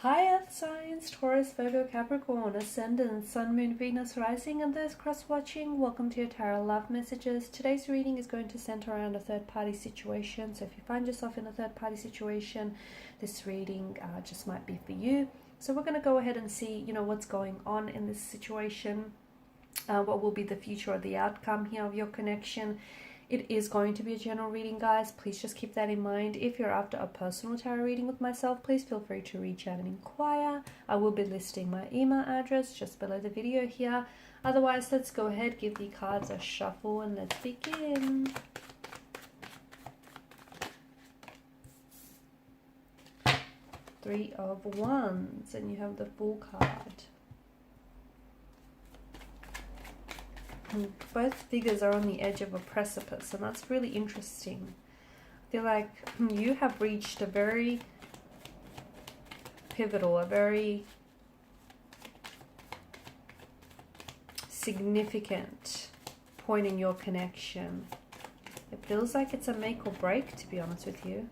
Hi Earth signs, Taurus, Virgo, Capricorn, Ascendant, Sun, Moon, Venus, Rising, and those cross-watching. Welcome to your Tarot Love Messages. Today's reading is going to center around a third-party situation. So if you find yourself in a third-party situation, this reading just might be for you. So we're going to go ahead and see, what's going on in this situation. What will be the future or the outcome here of your connection. It is going to be a general reading, guys. Please just keep that in mind. If you're after a personal tarot reading with myself, please feel free to reach out and inquire. I will be listing my email address just below the video here. Otherwise, let's go ahead, give the cards a shuffle, and let's begin. Three of Wands, and you have the Fool card. Both figures are on the edge of a precipice, and that's really interesting. I feel like you have reached a very pivotal, a very significant point in your connection. It feels like it's a make or break, to be honest with you.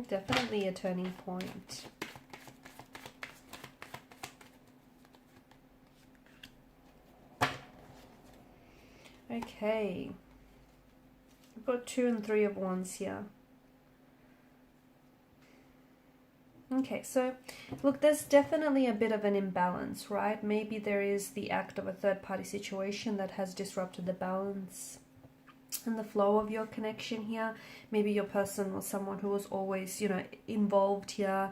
Definitely a turning point. Okay. I've got 2 and 3 of Wands here. Okay, so look, there's definitely a bit of an imbalance, right? Maybe there is the act of a third-party situation that has disrupted the balance and the flow of your connection here. Maybe your person was someone who was always, involved here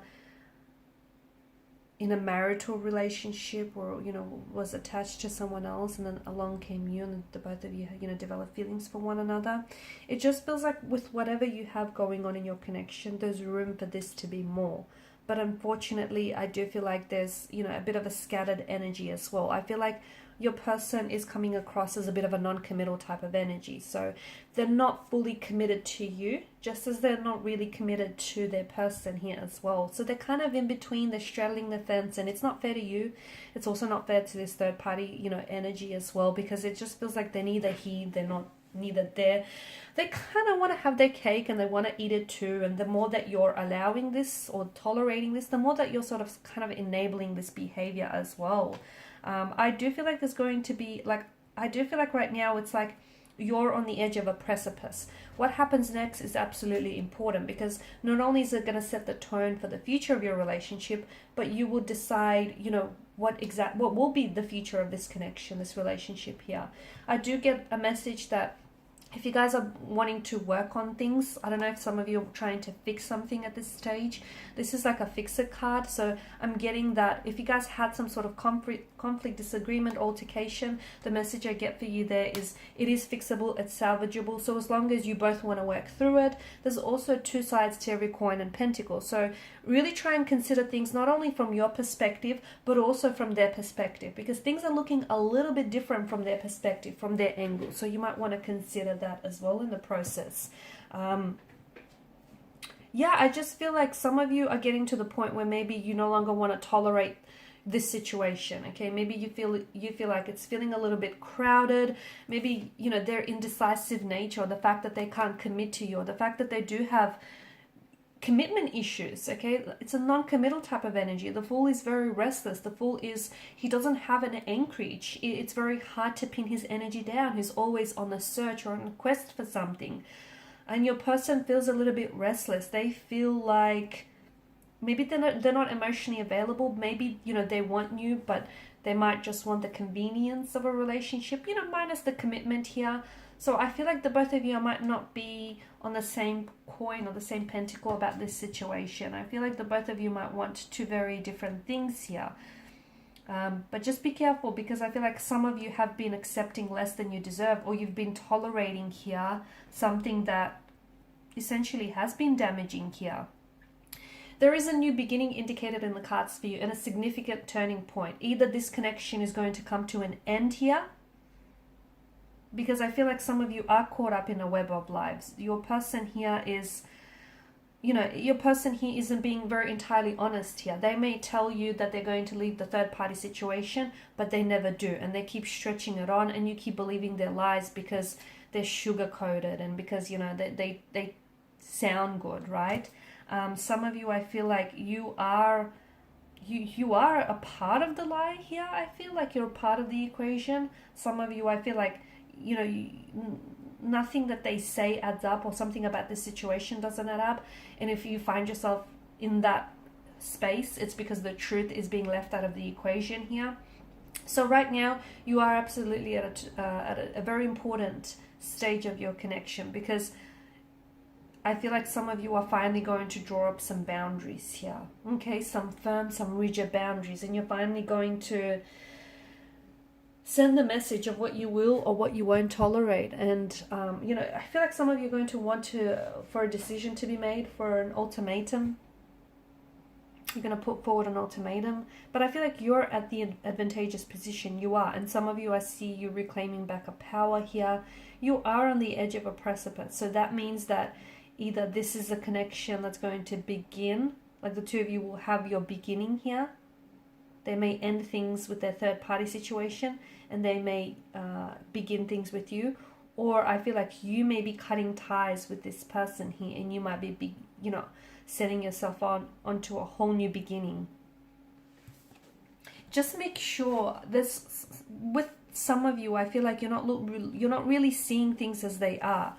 in a marital relationship, or, was attached to someone else, and then along came you, and the both of you, developed feelings for one another. It just feels like with whatever you have going on in your connection, there's room for this to be more. But unfortunately, I do feel like there's, a bit of a scattered energy as well. I feel like your person is coming across as a bit of a non-committal type of energy. So they're not fully committed to you, just as they're not really committed to their person here as well. So they're kind of in between, they're straddling the fence, and it's not fair to you. It's also not fair to this third party, energy as well, because it just feels like they're neither here, they're not neither there. They kind of want to have their cake and they want to eat it too. And the more that you're allowing this or tolerating this, the more that you're sort of kind of enabling this behavior as well. I do feel like there's going to be, I do feel like right now it's like you're on the edge of a precipice. What happens next is absolutely important, because not only is it going to set the tone for the future of your relationship, but you will decide, what will be the future of this connection, this relationship here. I do get a message that if you guys are wanting to work on things, I don't know if some of you are trying to fix something at this stage. This is like a fix it card. So I'm getting that if you guys had some sort of conflict, disagreement, altercation, the message I get for you there is it is fixable, it's salvageable. So as long as you both want to work through it. There's also 2 sides to every coin and pentacle. So really try and consider things not only from your perspective, but also from their perspective, because things are looking a little bit different from their perspective, from their angle. So you might want to consider that as well in the process. I just feel like some of you are getting to the point where maybe you no longer want to tolerate this situation. Okay, maybe you feel like it's feeling a little bit crowded. Maybe their indecisive nature, or the fact that they can't commit to you, or the fact that they do have commitment issues. Okay, it's a non-committal type of energy. The Fool is very restless. The Fool he doesn't have an anchorage. It's very hard to pin his energy down. He's always on the search or on a quest for something. And your person feels a little bit restless. They feel like maybe they're not emotionally available. Maybe they want you, but they might just want the convenience of a relationship, minus the commitment here. So I feel like the both of you might not be on the same coin or the same pentacle about this situation. I feel like the both of you might want 2 very different things here. But just be careful, because I feel like some of you have been accepting less than you deserve, or you've been tolerating here something that essentially has been damaging here. There is a new beginning indicated in the cards for you, and a significant turning point. Either this connection is going to come to an end here, because I feel like some of you are caught up in a web of lives. Your person here is you know, your person here isn't being very entirely honest here. They may tell you that they're going to leave the third party situation, but they never do. And they keep stretching it on, and you keep believing their lies because they're sugar coated and because, you know, they sound good, right? Some of you, I feel like you are a part of the lie here. I feel like you're a part of the equation. Some of you, I feel like, you know, nothing that they say adds up, or something about the situation doesn't add up. And if you find yourself in that space, it's because the truth is being left out of the equation here. So right now, you are absolutely at a very important stage of your connection, because I feel like some of you are finally going to draw up some boundaries here. Okay, some firm, some rigid boundaries, and you're finally going to send the message of what you will or what you won't tolerate. And you know, I feel like some of you are going to want for a decision to be made, for an ultimatum. You're going to put forward an ultimatum, but I feel like you're at the advantageous position. You are. And some of you, I see you reclaiming back a power here. You are on the edge of a precipice. So that means that either this is a connection that's going to begin, like the two of you will have your beginning here. They may end things with their third party situation, and they may begin things with you. Or I feel like you may be cutting ties with this person here, and you might be you know, setting yourself onto a whole new beginning. Just make sure this, with some of you, I feel like you're not really seeing things as they are.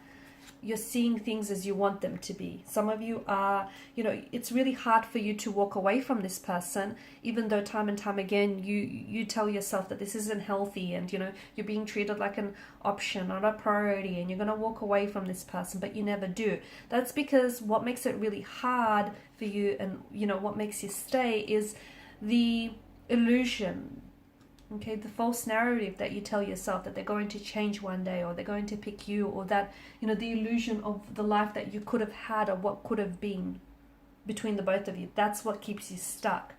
You're seeing things as you want them to be. Some of you are, you know, it's really hard for you to walk away from this person, even though time and time again you tell yourself that this isn't healthy, and, you know, you're being treated like an option, not a priority, and you're going to walk away from this person, but you never do. That's because what makes it really hard for you, and, you know, what makes you stay is the illusion. Okay, the false narrative that you tell yourself, that they're going to change one day, or they're going to pick you, or that, you know, the illusion of the life that you could have had, or what could have been between the both of you. That's what keeps you stuck.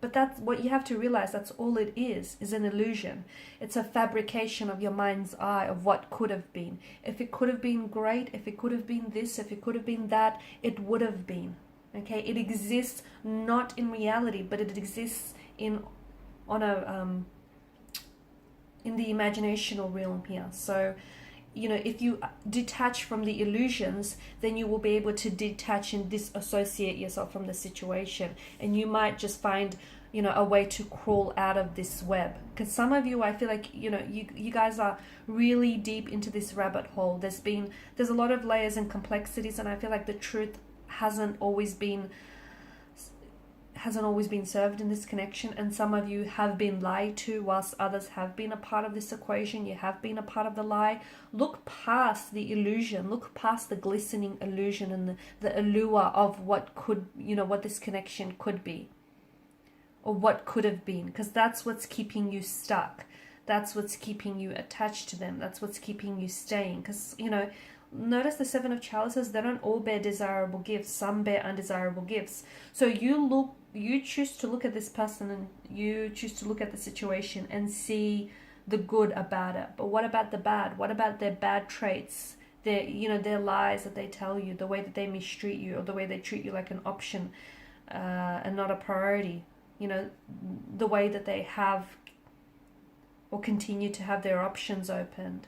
But that's what you have to realize, that's all it is an illusion. It's a fabrication of your mind's eye of what could have been. If it could have been great, if it could have been this, if it could have been that, it would have been. Okay, it exists not in reality, but it exists in the imaginational realm here. So, you know, if you detach from the illusions, then you will be able to detach and disassociate yourself from the situation, and you might just find, you know, a way to crawl out of this web. Because some of you, I feel like, you know, you guys are really deep into this rabbit hole. There's a lot of layers and complexities, and I feel like the truth hasn't always been served in this connection, and some of you have been lied to, whilst others have been a part of this equation. You have been a part of the lie. Look past the illusion, look past the glistening illusion and the allure of what could, you know, what this connection could be, or what could have been, because that's what's keeping you stuck. That's what's keeping you attached to them. That's what's keeping you staying. Because, you know, notice the Seven of Chalices, they don't all bear desirable gifts. Some bear undesirable gifts. So you choose to look at this person, and you choose to look at the situation and see the good about it. But what about the bad? What about their bad traits? Their lies that they tell you, the way that they mistreat you, or the way they treat you like an option and not a priority. You know, the way that they have or continue to have their options opened.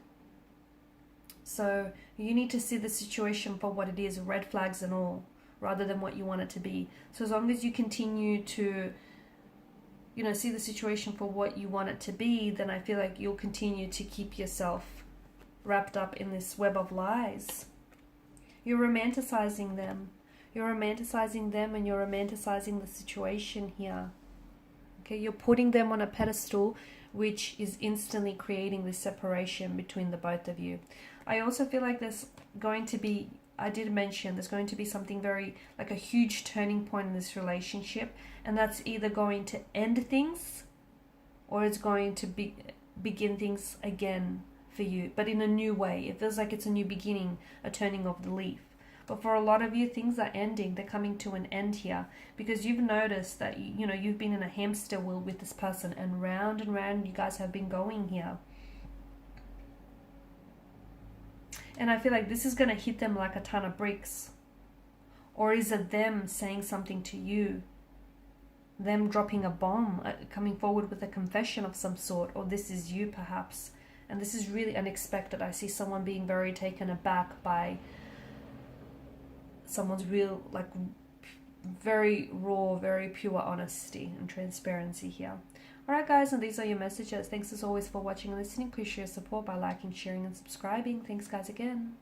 So you need to see the situation for what it is, red flags and all, rather than what you want it to be. So as long as you continue to, you know, see the situation for what you want it to be, then I feel like you'll continue to keep yourself wrapped up in this web of lies. You're romanticizing them. You're romanticizing them, and you're romanticizing the situation here. Okay, you're putting them on a pedestal, which is instantly creating this separation between the both of you. I also feel like there's going to be, I did mention, there's going to be something very, like a huge turning point in this relationship, and that's either going to end things, or it's going to begin things again for you, but in a new way. It feels like it's a new beginning, a turning of the leaf. But for a lot of you, things are ending. They're coming to an end here, because you've noticed that, you know, you've been in a hamster wheel with this person, and round you guys have been going here. And I feel like this is going to hit them like a ton of bricks. Or is it them saying something to you? Them dropping a bomb, coming forward with a confession of some sort, or this is you perhaps. And this is really unexpected. I see someone being very taken aback by someone's real, like, very raw, very pure honesty and transparency here. Alright guys, and these are your messages. Thanks as always for watching and listening. Please share your support by liking, sharing and subscribing. Thanks guys again.